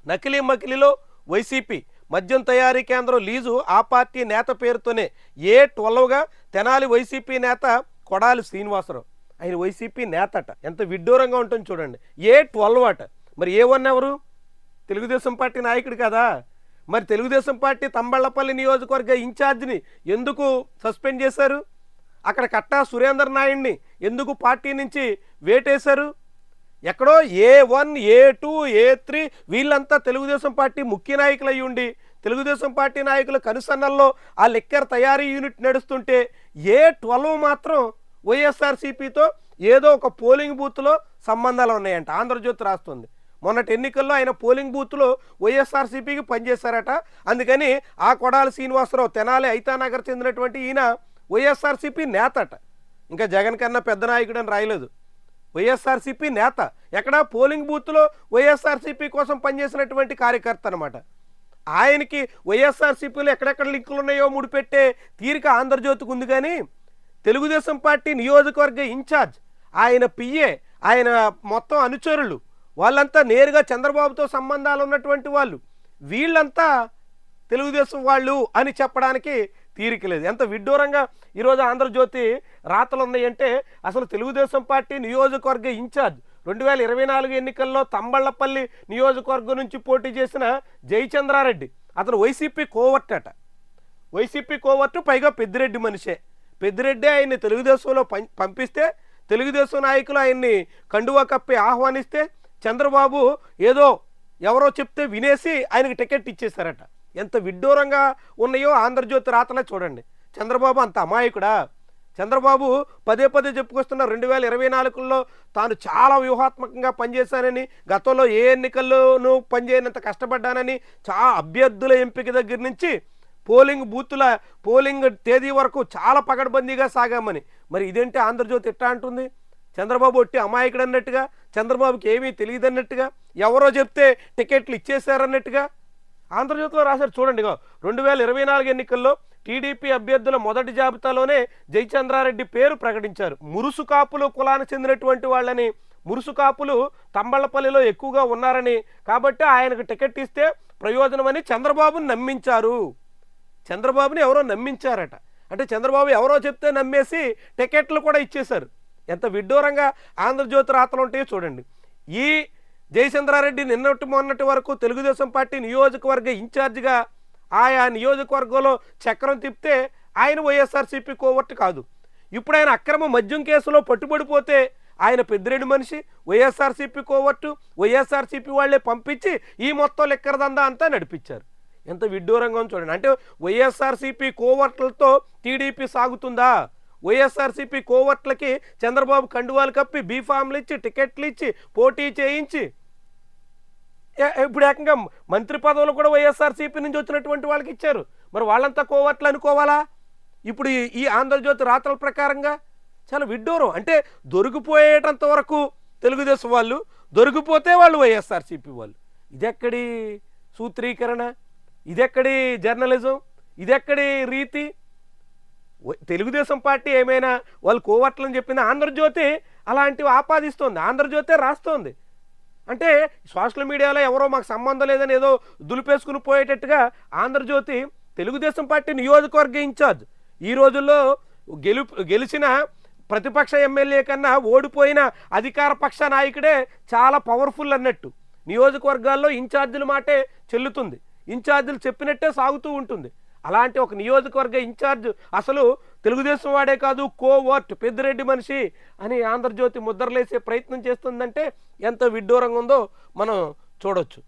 నకిలీ మకిలీలో వైసీపీ మద్యం తయారీ కేంద్రం లీజు ఆ పార్టీ నేత పేరుతోనే A12గా తెనాలి వైసీపీ నేత కొడాలి శ్రీనివాసరావు. ఆయన వైసీపీ నేతట. ఎంత విడ్డూరంగా ఉంటుంది చూడండి. A12 అట. మరి A1 ఎవరు? తెలుగుదేశం పార్టీ నాయకుడు కదా. మరి తెలుగుదేశం పార్టీ తంబళ్లపల్లి నియోజకవర్గ ఇన్ఛార్జిని ఎందుకు సస్పెండ్ చేశారు? అక్కడ కట్టా సురేందర్ నాయుడిని ఎందుకు పార్టీ నుంచి వేటేశారు? ఎక్కడో A1, A2, A3 వీళ్ళంతా తెలుగుదేశం పార్టీ ముఖ్య నాయకులు అయ్యి ఉండి తెలుగుదేశం పార్టీ నాయకుల కనుసన్నల్లో ఆ లిక్కర్ తయారీ యూనిట్ నడుస్తుంటే A12 మాత్రం వైఎస్ఆర్సీపీతో ఏదో ఒక పోలింగ్ బూత్లో సంబంధాలు ఉన్నాయంట. ఆంధ్రజ్యోతి రాస్తుంది. మొన్నటి ఎన్నికల్లో ఆయన పోలింగ్ బూత్లో వైఎస్ఆర్సీపీకి పనిచేశారట. అందుకని ఆ కొడాలి శ్రీనివాసరావు తెనాలి ఐతానగర్ చెందినటువంటి ఈయన వైఎస్ఆర్సీపీ నేతట. ఇంకా జగన్ కన్నా పెద్ద నాయకుడు అని రాయలేదు. వైఎస్ఆర్సీపీ నేత. ఎక్కడ? పోలింగ్ బూత్లో వైఎస్ఆర్సీపీ కోసం పనిచేసినటువంటి కార్యకర్త అనమాట. ఆయనకి వైఎస్ఆర్సీపీలో ఎక్కడెక్కడ లింకులు ఉన్నాయో ముడిపెట్టే తీరిక ఆంధ్రజ్యోతికి ఉంది. కానీ తెలుగుదేశం పార్టీ నియోజకవర్గ ఇన్ఛార్జ్, ఆయన పిఏ, ఆయన మొత్తం అనుచరులు వాళ్ళంతా నేరుగా చంద్రబాబుతో సంబంధాలు ఉన్నటువంటి వాళ్ళు, వీళ్ళంతా తెలుగుదేశం వాళ్ళు అని చెప్పడానికి తీరిక లేదు. ఎంత విడ్డూరంగా ఈరోజు ఆంధ్రజ్యోతి రాతలు ఉన్నాయంటే, అసలు తెలుగుదేశం పార్టీ నియోజకవర్గ ఇన్ఛార్జ్ 2024 ఎన్నికల్లో తంబళ్లపల్లి నియోజకవర్గం నుంచి పోటీ చేసిన జయచంద్రారెడ్డి, అతను వైసీపీ కోవర్ట్ అట. వైసీపీ కోవర్టు, పైగా పెద్దిరెడ్డి మనిషే. పెద్దిరెడ్డి ఆయన్ని తెలుగుదేశంలో పంపిస్తే, తెలుగుదేశం నాయకులు ఆయన్ని కండువా కప్పి ఆహ్వానిస్తే చంద్రబాబు ఏదో ఎవరో చెప్తే వినేసి ఆయనకి టికెట్ ఇచ్చేశారట. ఎంత విడ్డూరంగా ఉన్నాయో ఆంధ్రజ్యోతి రాతలే చూడండి. చంద్రబాబు అంత అమాయకుడా? చంద్రబాబు పదే పదే చెప్పుకొస్తున్న 2024లో తాను చాలా వ్యూహాత్మకంగా పనిచేశానని, గతంలో ఏ ఎన్నికల్లోనూ పనిచేయనంత కష్టపడ్డానని, అభ్యర్థుల ఎంపిక దగ్గర నుంచి పోలింగ్ తేదీ వరకు చాలా పకడ్బందీగా సాగామని. మరి ఇదేంటి ఆంధ్రజ్యోతి ఎట్టా అంటుంది? చంద్రబాబు ఒట్టి అమాయకుడు అన్నట్టుగా, చంద్రబాబుకి ఏమీ తెలియదు అన్నట్టుగా, ఎవరో చెప్తే టికెట్లు ఇచ్చేశారన్నట్టుగా ఆంధ్రజ్యోతిలో రాశారు. చూడండి, 2024 ఎన్నికల్లో టీడీపీ అభ్యర్థుల మొదటి జాబితాలోనే జయచంద్రారెడ్డి పేరు ప్రకటించారు. మురుసు కాపులు కులానికి చెందినటువంటి వాళ్ళని, మురుసు కాపులు తంబళ్లపల్లిలో ఎక్కువగా ఉన్నారని, కాబట్టి ఆయనకు టికెట్ ఇస్తే ప్రయోజనమని చంద్రబాబుని నమ్మించారు. చంద్రబాబుని ఎవరో నమ్మించారట. అంటే చంద్రబాబు ఎవరో చెప్తే నమ్మేసి టికెట్లు కూడా ఇచ్చేశారు. ఎంత విడ్డూరంగా ఆంధ్రజ్యోతి రాతలు ఉంటాయో చూడండి. ఈ జయచంద్రారెడ్డి నిన్నటి మొన్నటి వరకు తెలుగుదేశం పార్టీ నియోజకవర్గ ఇన్ఛార్జిగా ఆయా నియోజకవర్గంలో చక్రం తిప్పితే ఆయన వైఎస్ఆర్సీపీ కోవర్ట్ కాదు. ఇప్పుడు ఆయన అక్రమ మద్యం కేసులో పట్టుబడిపోతే ఆయన పెద్దిరెడ్డి మనిషి, వైఎస్ఆర్సీపీ కోవర్టు, వైఎస్ఆర్సీపీ వాళ్లే పంపించి ఈ మొత్తం లెక్కర దందా అంతా నడిపించారు. ఎంత విడ్డూరంగా చూడండి. అంటే వైఎస్ఆర్సీపీ కోవర్ట్లతో టీడీపీ సాగుతుందా? వైఎస్ఆర్సీపీ కోవర్ట్లకి చంద్రబాబు కండువాలు కప్పి బీఫామ్లు ఇచ్చి టికెట్లు ఇచ్చి పోటీ చేయించి ఇప్పుడు ఏకంగా మంత్రి పదవులు కూడా వైఎస్ఆర్సీపీ నుంచి వచ్చినటువంటి వాళ్ళకి ఇచ్చారు. మరి వాళ్ళంతా కోవర్ట్లు అనుకోవాలా? ఇప్పుడు ఈ ఆంధ్రజ్యోతి రాతల ప్రకారంగా చాలా విడ్డూరం. అంటే దొరికిపోయేటంత వరకు తెలుగుదేశం వాళ్ళు, దొరికిపోతే వాళ్ళు వైఎస్ఆర్సీపీ వాళ్ళు. ఇదెక్కడి సూత్రీకరణ? ఇదెక్కడి జర్నలిజం? ఇదెక్కడి రీతి? తెలుగుదేశం పార్టీ ఏమైనా వాళ్ళు కోవర్ట్లని చెప్పింది, ఆంధ్రజ్యోతి అలాంటివి ఆపాదిస్తోంది, ఆంధ్రజ్యోతే రాస్తోంది. అంటే సోషల్ మీడియాలో ఎవరో మాకు సంబంధం లేదని ఏదో దులిపేసుకుని పోయేటట్టుగా ఆంధ్రజ్యోతి తెలుగుదేశం పార్టీ నియోజకవర్గ ఇన్ఛార్జ్, ఈ రోజుల్లో గెలిచిన ప్రతిపక్ష ఎమ్మెల్యే కన్నా ఓడిపోయిన అధికార పక్ష నాయకుడే చాలా పవర్ఫుల్ అన్నట్టు నియోజకవర్గాల్లో ఇన్ఛార్జీల మాటే చెల్లుతుంది. ఇన్ఛార్జీలు చెప్పినట్టే సాగుతూ ఉంటుంది. అలాంటి ఒక నియోజకవర్గ ఇన్ఛార్జ్ అసలు తెలుగుదేశం వాడే కాదు, కోవర్ట్, పెద్దిరెడ్డి మనిషి అని ఆంధ్రజ్యోతి ముద్రలేసే ప్రయత్నం చేస్తుందంటే ఎంత విడ్డూరంగా ఉందో మనం చూడొచ్చు.